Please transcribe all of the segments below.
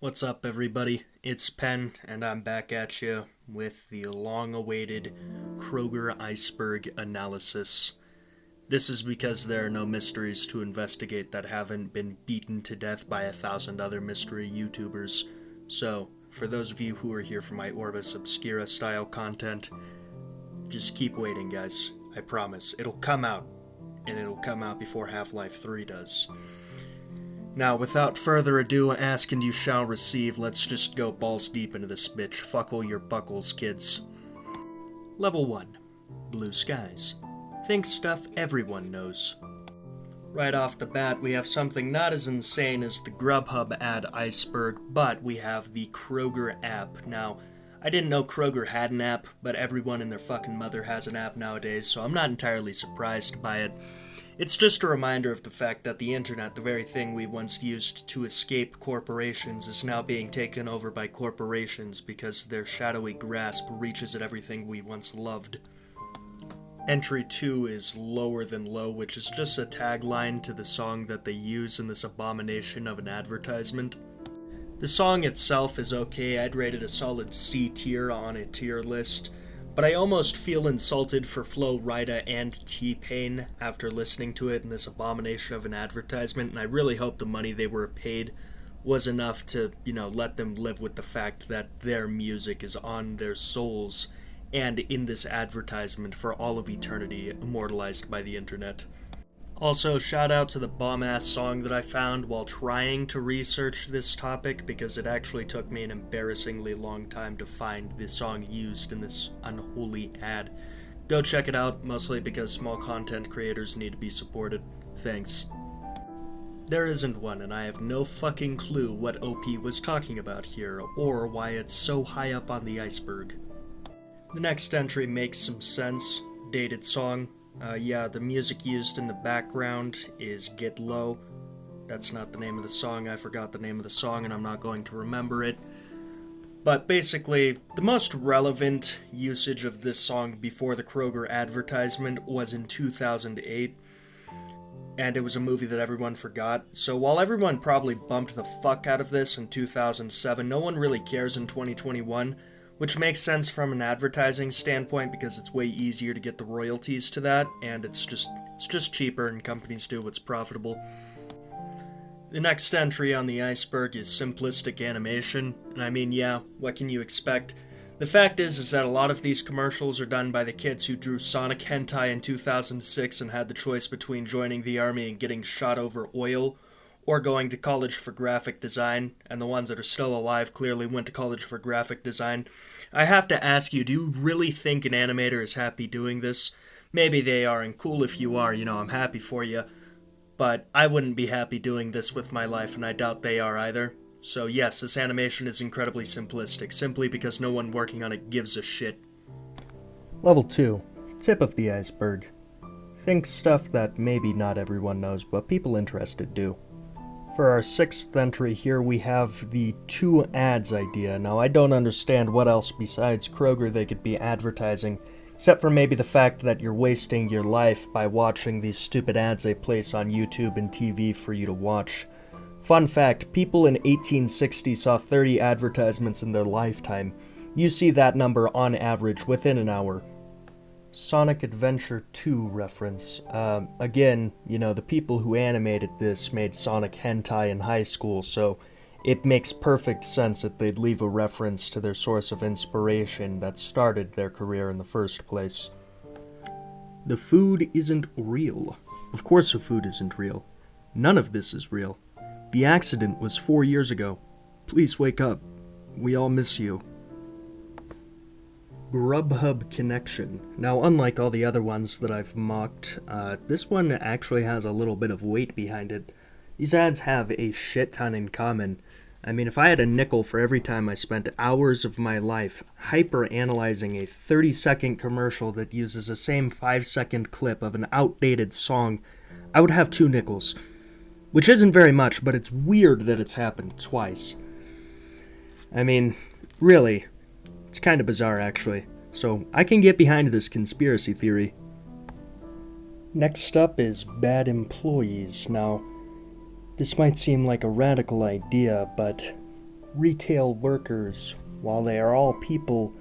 What's up, everybody? It's Penn, and I'm back at you with the long-awaited Kroger iceberg analysis. This is because there are no mysteries to investigate that haven't been beaten to death by 1,000 other mystery YouTubers. So, for those of you who are here for my Orbis Obscura style content, just keep waiting, guys. I promise. It'll come out, and it'll come out before Half-Life 3 does. Now, without further ado, ask and you shall receive. Let's just go balls deep into this bitch. Fuckle your buckles, kids. Level 1. Blue skies. Think stuff everyone knows. Right off the bat, we have something not as insane as the Grubhub ad iceberg, but we have the Kroger app. Now, I didn't know Kroger had an app, but everyone and their fucking mother has an app nowadays, so I'm not entirely surprised by it. It's just a reminder of the fact that the internet, the very thing we once used to escape corporations, is now being taken over by corporations because their shadowy grasp reaches at everything we once loved. Entry 2 is Lower Than Low, which is just a tagline to the song that they use in this abomination of an advertisement. The song itself is okay. I'd rate it a solid C tier on a tier list. But I almost feel insulted for Flo Rida and T-Pain after listening to it in this abomination of an advertisement, and I really hope the money they were paid was enough to, let them live with the fact that their music is on their souls and in this advertisement for all of eternity, immortalized by the internet. Also, shout out to the bomb-ass song that I found while trying to research this topic, because it actually took me an embarrassingly long time to find the song used in this unholy ad. Go check it out, mostly because small content creators need to be supported. Thanks. There isn't one, and I have no fucking clue what OP was talking about here, or why it's so high up on the iceberg. The next entry makes some sense. Dated song. The music used in the background is Get Low. That's not the name of the song. I forgot the name of the song and I'm not going to remember it. But basically, the most relevant usage of this song before the Kroger advertisement was in 2008. And it was a movie that everyone forgot. So while everyone probably bumped the fuck out of this in 2007, no one really cares in 2021. Which makes sense from an advertising standpoint because it's way easier to get the royalties to that, and it's just cheaper and companies do what's profitable. The next entry on the iceberg is Simplistic animation, and I mean, yeah, what can you expect? The fact is that a lot of these commercials are done by the kids who drew Sonic hentai in 2006 and had the choice between joining the army and getting shot over oil, or going to college for graphic design, and the ones that are still alive clearly went to college for graphic design. I have to ask you, do you really think an animator is happy doing this? Maybe they are, and cool if you are, I'm happy for you. But I wouldn't be happy doing this with my life, and I doubt they are either. So yes, this animation is incredibly simplistic, simply because no one working on it gives a shit. Level 2. Tip of the iceberg. Think stuff that maybe not everyone knows, but people interested do. For our sixth entry here, we have the 2 ads idea. Now, I don't understand what else besides Kroger they could be advertising, except for maybe the fact that you're wasting your life by watching these stupid ads they place on YouTube and TV for you to watch. Fun fact, people in 1860 saw 30 advertisements in their lifetime. You see that number on average within an hour. Sonic Adventure 2 reference. Again, the people who animated this made Sonic hentai in high school, so it makes perfect sense that they'd leave a reference to their source of inspiration that started their career in the first place. The food isn't real. Of course the food isn't real. None of this is real. The accident was 4 years ago. Please wake up. We all miss you. Grubhub Connection. Now, unlike all the other ones that I've mocked, this one actually has a little bit of weight behind it. These ads have a shit ton in common. I mean, if I had a nickel for every time I spent hours of my life hyper-analyzing a 30-second commercial that uses the same 5-second clip of an outdated song, I would have 2 nickels. Which isn't very much, but it's weird that it's happened twice. I mean, really. It's kind of bizarre, actually, so I can get behind this conspiracy theory. Next up is bad employees. Now, this might seem like a radical idea, but retail workers, while they are all people,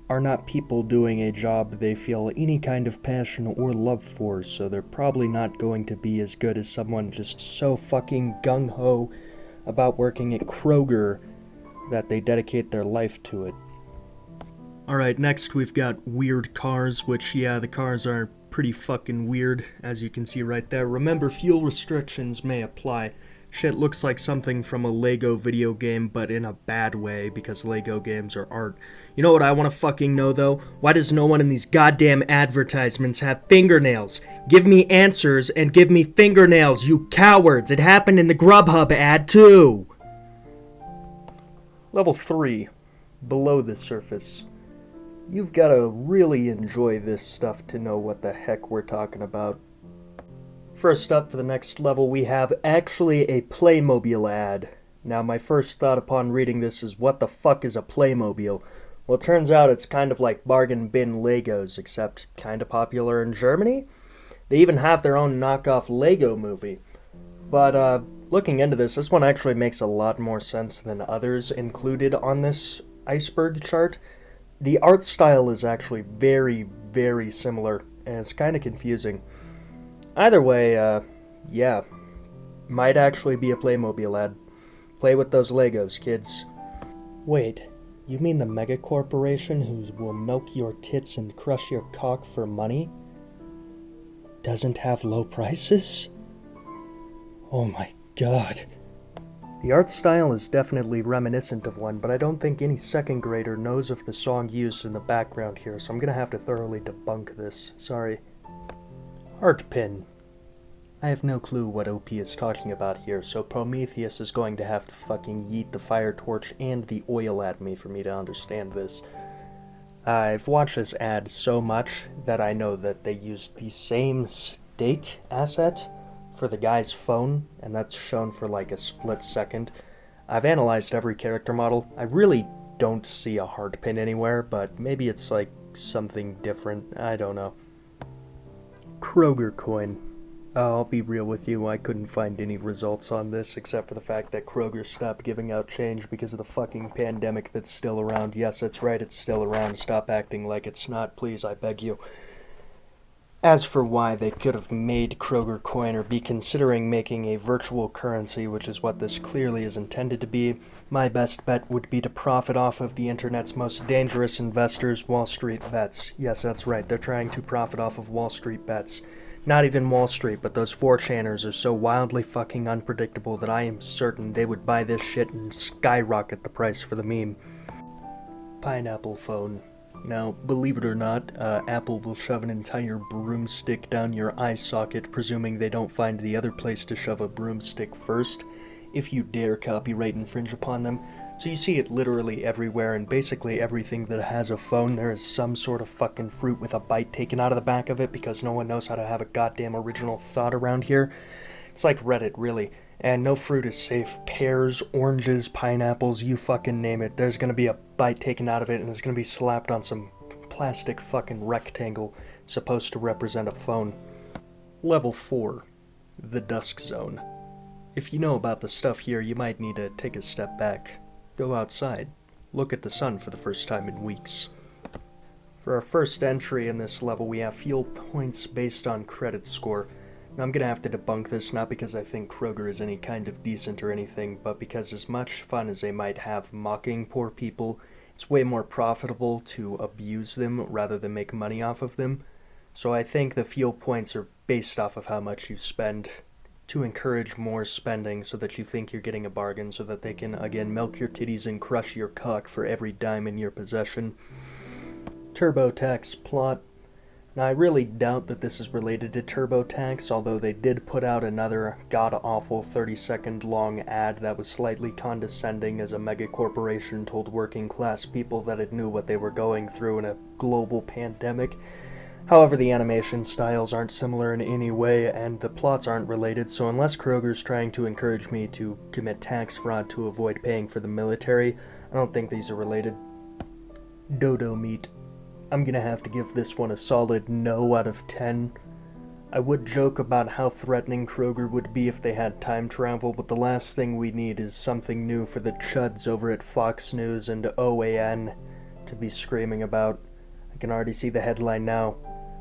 are not people doing a job they feel any kind of passion or love for, so they're probably not going to be as good as someone just so fucking gung-ho about working at Kroger that they dedicate their life to it. Alright, next we've got weird cars, which, yeah, the cars are pretty fucking weird, as you can see right there. Remember, fuel restrictions may apply. Shit looks like something from a Lego video game, but in a bad way, because Lego games are art. You know what I want to fucking know, though? Why does no one in these goddamn advertisements have fingernails? Give me answers and give me fingernails, you cowards! It happened in the Grubhub ad, too! Level 3. Below the surface. You've got to really enjoy this stuff to know what the heck we're talking about. First up for the next level, we have actually a Playmobil ad. Now, my first thought upon reading this is, what the fuck is a Playmobil? Well, it turns out it's kind of like bargain bin Legos, except kind of popular in Germany. They even have their own knockoff Lego movie. But, looking into this, this one actually makes a lot more sense than others included on this iceberg chart. The art style is actually very, very similar, and it's kind of confusing. Either way, yeah, might actually be a Playmobil ad. Play with those Legos, kids. Wait, you mean the mega corporation who will milk your tits and crush your cock for money doesn't have low prices? Oh my god. The art style is definitely reminiscent of one, but I don't think any second grader knows of the song used in the background here, so I'm gonna have to thoroughly debunk this. Sorry. Art pin. I have no clue what OP is talking about here, so Prometheus is going to have to fucking yeet the fire torch and the oil at me for me to understand this. I've watched this ad so much that I know that they used the same stake asset for the guy's phone, and that's shown for like a split second. I've analyzed every character model. I really don't see a hard pin anywhere, but maybe it's like something different. I don't know. KrogerCoin. I'll be real with you, I couldn't find any results on this except for the fact that Kroger stopped giving out change because of the fucking pandemic that's still around. Yes, that's right, it's still around. Stop acting like it's not, please, I beg you. As for why they could have made KrogerCoin or be considering making a virtual currency, which is what this clearly is intended to be, my best bet would be to profit off of the internet's most dangerous investors, Wall Street bets. Yes, that's right, they're trying to profit off of Wall Street bets. Not even Wall Street, but those 4chaners are so wildly fucking unpredictable that I am certain they would buy this shit and skyrocket the price for the meme. Pineapple phone. Now, believe it or not, Apple will shove an entire broomstick down your eye socket, presuming they don't find the other place to shove a broomstick first, if you dare copyright infringe upon them. So you see it literally everywhere, and basically everything that has a phone, there is some sort of fucking fruit with a bite taken out of the back of it because no one knows how to have a goddamn original thought around here. It's like Reddit, really. And no fruit is safe. Pears, oranges, pineapples, you fucking name it. There's gonna be a bite taken out of it and it's gonna be slapped on some plastic fucking rectangle supposed to represent a phone. Level 4. The Dusk Zone. If you know about the stuff here, you might need to take a step back. Go outside. Look at the sun for the first time in weeks. For our first entry in this level, we have fuel points based on credit score. Now, I'm gonna have to debunk this, not because I think Kroger is any kind of decent or anything, but because as much fun as they might have mocking poor people, it's way more profitable to abuse them rather than make money off of them. So I think the fuel points are based off of how much you spend to encourage more spending so that you think you're getting a bargain so that they can, again, milk your titties and crush your cock for every dime in your possession. TurboTax plot. Now, I really doubt that this is related to TurboTax, although they did put out another god-awful 30-second long ad that was slightly condescending as a mega-corporation told working-class people that it knew what they were going through in a global pandemic. However, the animation styles aren't similar in any way, and the plots aren't related, so unless Kroger's trying to encourage me to commit tax fraud to avoid paying for the military, I don't think these are related. Dodo meat. I'm gonna have to give this one a solid no out of 10. I would joke about how threatening Kroger would be if they had time travel, but the last thing we need is something new for the chuds over at Fox News and OAN to be screaming about. I can already see the headline now.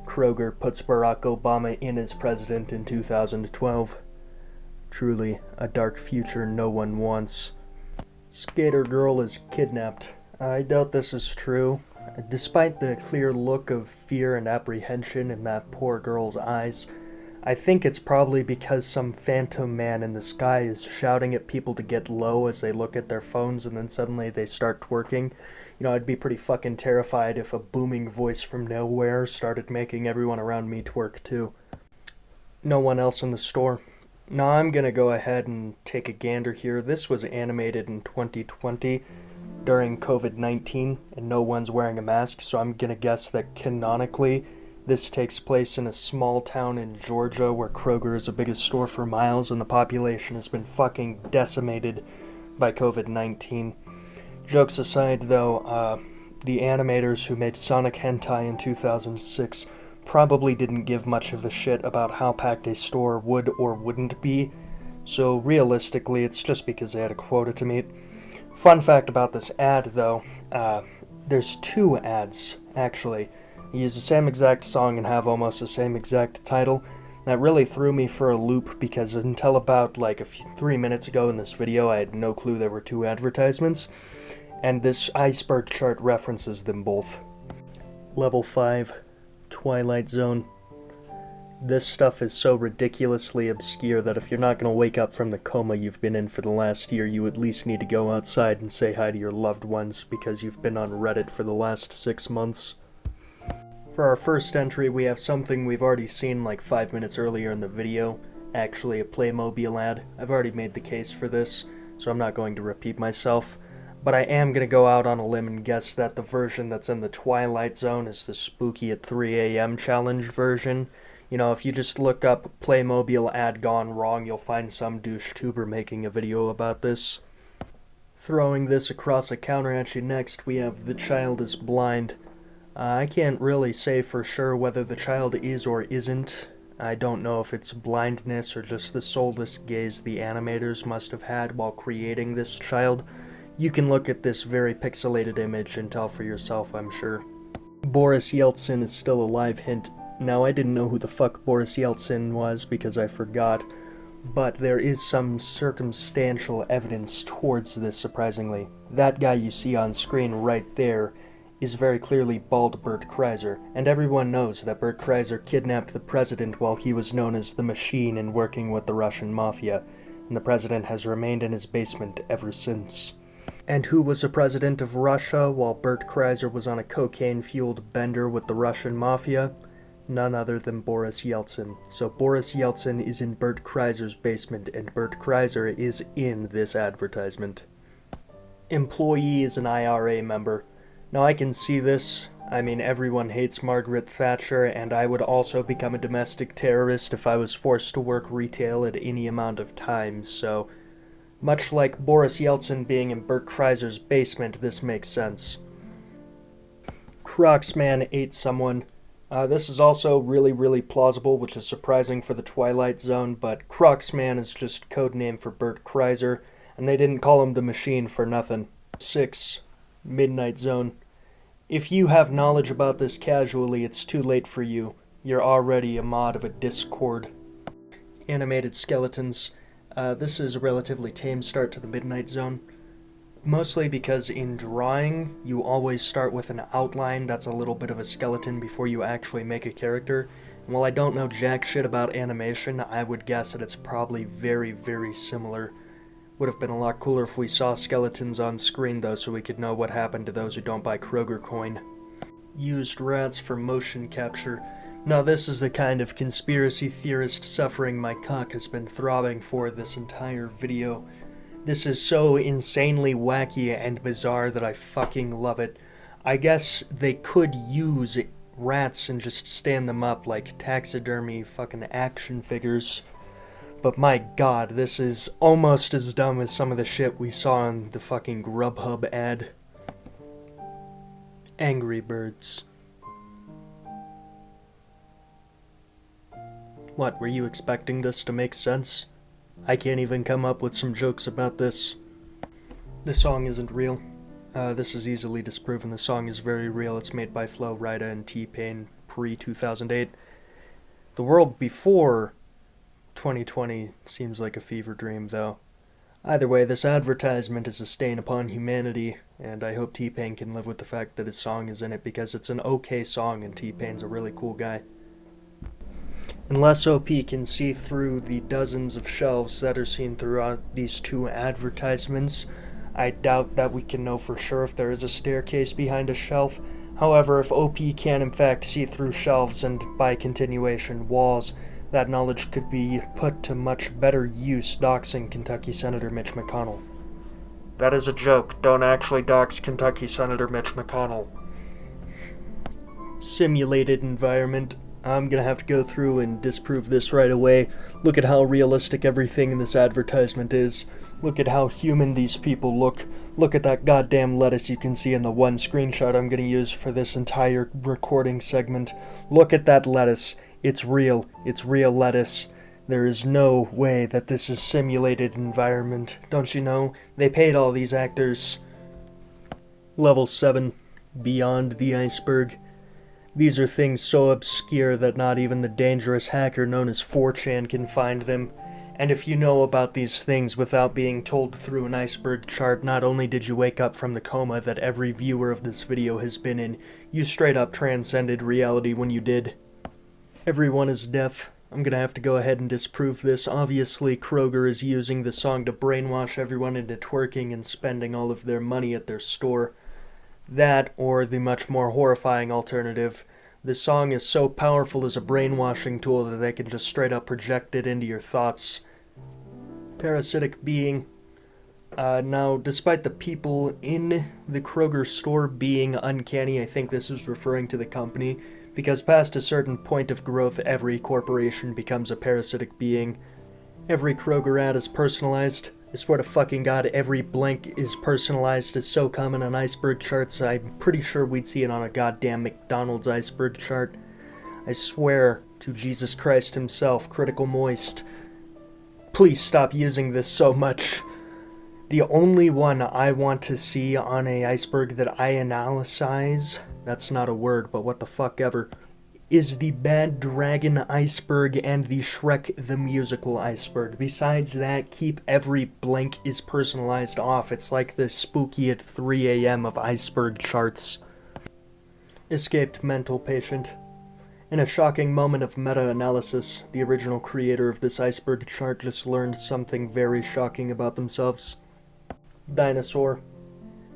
Kroger puts Barack Obama in as president in 2012. Truly, a dark future no one wants. Skater girl is kidnapped. I doubt this is true. Despite the clear look of fear and apprehension in that poor girl's eyes, I think it's probably because some phantom man in the sky is shouting at people to get low as they look at their phones and then suddenly they start twerking. You know, I'd be pretty fucking terrified if a booming voice from nowhere started making everyone around me twerk too. No one else in the store. Now I'm gonna go ahead and take a gander here. This was animated in 2020 during COVID-19 and no one's wearing a mask, so I'm gonna guess that canonically this takes place in a small town in Georgia where Kroger is the biggest store for miles and the population has been fucking decimated by COVID-19. Jokes aside though, the animators who made Sonic Hentai in 2006 probably didn't give much of a shit about how packed a store would or wouldn't be, so realistically it's just because they had a quota to meet. Fun fact about this ad though, there's two ads actually. You use the same exact song and have almost the same exact title. That really threw me for a loop because until about 3 minutes ago in this video I had no clue there were two advertisements, and this iceberg chart references them both. Level 5. Twilight Zone. This stuff is so ridiculously obscure that if you're not going to wake up from the coma you've been in for the last year, you at least need to go outside and say hi to your loved ones because you've been on Reddit for the last 6 months. For our first entry, we have something we've already seen like 5 minutes earlier in the video, actually a Playmobil ad. I've already made the case for this, so I'm not going to repeat myself. But I am going to go out on a limb and guess that the version that's in the Twilight Zone is the spooky at 3 a.m. challenge version. You know, if you just look up Playmobil ad gone wrong, you'll find some douche tuber making a video about this. Throwing this across a counter at you next, we have The Child is Blind. I can't really say for sure whether the child is or isn't. I don't know if it's blindness or just the soulless gaze the animators must have had while creating this child. You can look at this very pixelated image and tell for yourself, I'm sure. Boris Yeltsin is still alive, hint. Now, I didn't know who the fuck Boris Yeltsin was because I forgot, but there is some circumstantial evidence towards this, surprisingly. That guy you see on screen right there is very clearly bald Bert Kreischer, and everyone knows that Bert Kreischer kidnapped the president while he was known as the Machine and working with the Russian mafia, and the president has remained in his basement ever since. And who was the president of Russia while Bert Kreischer was on a cocaine-fueled bender with the Russian mafia? None other than Boris Yeltsin. So Boris Yeltsin is in Bert Kreischer's basement, and Bert Kreischer is in this advertisement. Employee is an IRA member. Now I can see this. I mean, everyone hates Margaret Thatcher, and I would also become a domestic terrorist if I was forced to work retail at any amount of time, so much like Boris Yeltsin being in Bert Kreischer's basement, this makes sense. Crocs man ate someone. This is also really plausible, which is surprising for the Twilight Zone, but Crocs man is just codename for Bert Kreischer, and they didn't call him the Machine for nothing. 6. Midnight Zone. If you have knowledge about this casually, it's too late for you. You're already a mod of a Discord. Animated skeletons. This is a relatively tame start to the Midnight Zone. Mostly because in drawing, you always start with an outline that's a little bit of a skeleton before you actually make a character. And while I don't know jack shit about animation, I would guess that it's probably very similar. Would have been a lot cooler if we saw skeletons on screen though, so we could know what happened to those who don't buy KrogerCoin. Used rats for motion capture. Now this is the kind of conspiracy theorist suffering my cock has been throbbing for this entire video. This is so insanely wacky and bizarre that I fucking love it. I guess they could use rats and just stand them up like taxidermy fucking action figures. But my god, this is almost as dumb as some of the shit we saw in the fucking Grubhub ad. Angry Birds. What, were you expecting this to make sense? I can't even come up with some jokes about this. This song isn't real. This is easily disproven. The song is very real. It's made by Flo Rida and T-Pain pre-2008. The world before 2020 seems like a fever dream, though. Either way, this advertisement is a stain upon humanity, and I hope T-Pain can live with the fact that his song is in it, because it's an okay song and T-Pain's a really cool guy. Unless OP can see through the dozens of shelves that are seen throughout these two advertisements, I doubt that we can know for sure if there is a staircase behind a shelf. However, if OP can in fact see through shelves and, by continuation, walls, that knowledge could be put to much better use doxing Kentucky Senator Mitch McConnell. That is a joke. Don't actually dox Kentucky Senator Mitch McConnell. Simulated environment. I'm gonna have to go through and disprove this right away. Look at how realistic everything in this advertisement is. Look at how human these people look. Look at that goddamn lettuce you can see in the one screenshot I'm gonna use for this entire recording segment. Look at that lettuce. It's real. It's real lettuce. There is no way that this is simulated environment. Don't you know? They paid all these actors. Level 7. Beyond the iceberg. These are things so obscure that not even the dangerous hacker known as 4chan can find them. And if you know about these things without being told through an iceberg chart, not only did you wake up from the coma that every viewer of this video has been in, you straight up transcended reality when you did. Everyone is deaf. I'm gonna have to go ahead and disprove this. Obviously, Kroger is using the song to brainwash everyone into twerking and spending all of their money at their store. That, or the much more horrifying alternative, this song is so powerful as a brainwashing tool that they can just straight up project it into your thoughts. Parasitic Being. Now, despite the people in the Kroger store being uncanny, I think this is referring to the company, because past a certain point of growth, every corporation becomes a parasitic being. Every Kroger ad is personalized. I swear to fucking God, every blank is personalized. It's so common on iceberg charts, I'm pretty sure we'd see it on a goddamn McDonald's iceberg chart. I swear to Jesus Christ himself, Critical Moist. Please stop using this so much. The only one I want to see on a iceberg that I analyze, that's not a word, but what the fuck ever, is the Bad Dragon iceberg and the Shrek the Musical iceberg. Besides that, keep every blank is personalized off. It's like the spooky at 3 a.m. of iceberg charts. Escaped mental patient. In a shocking moment of meta-analysis, the original creator of this iceberg chart just learned something very shocking about themselves. Dinosaur.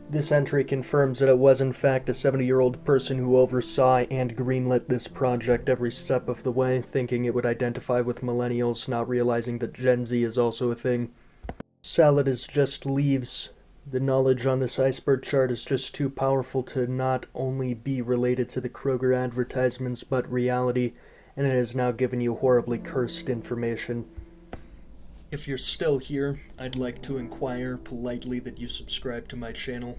This entry confirms that it was in fact a 70-year-old person who oversaw and greenlit this project every step of the way, thinking it would identify with millennials, not realizing that Gen Z is also a thing. Salad is just leaves. The knowledge on this iceberg chart is just too powerful to not only be related to the Kroger advertisements, but reality, and it has now given you horribly cursed information. If you're still here, I'd like to inquire politely that you subscribe to my channel,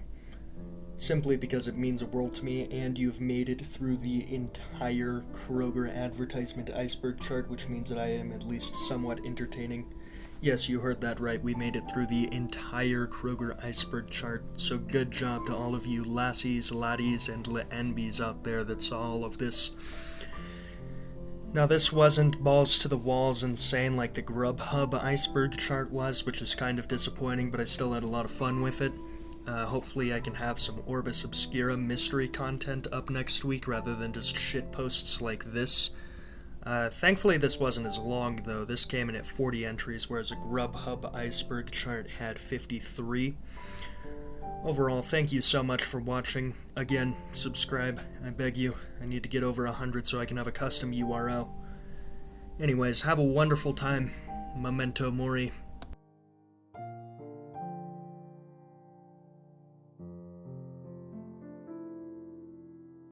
simply because it means a world to me, and you've made it through the entire Kroger advertisement iceberg chart, which means that I am at least somewhat entertaining. Yes, you heard that right, we made it through the entire Kroger iceberg chart, so good job to all of you lassies, laddies, and NBs out there that saw all of this. Now, this wasn't balls to the walls insane like the Grubhub iceberg chart was, which is kind of disappointing, but I still had a lot of fun with it. Hopefully I can have some Orbis Obscura mystery content up next week rather than just shit posts like this. Thankfully this wasn't as long, though. This came in at 40 entries, whereas a Grubhub iceberg chart had 53. Overall, thank you so much for watching. Again, subscribe, I beg you. I need to get over 100 so I can have a custom URL. Anyways, have a wonderful time. Memento Mori.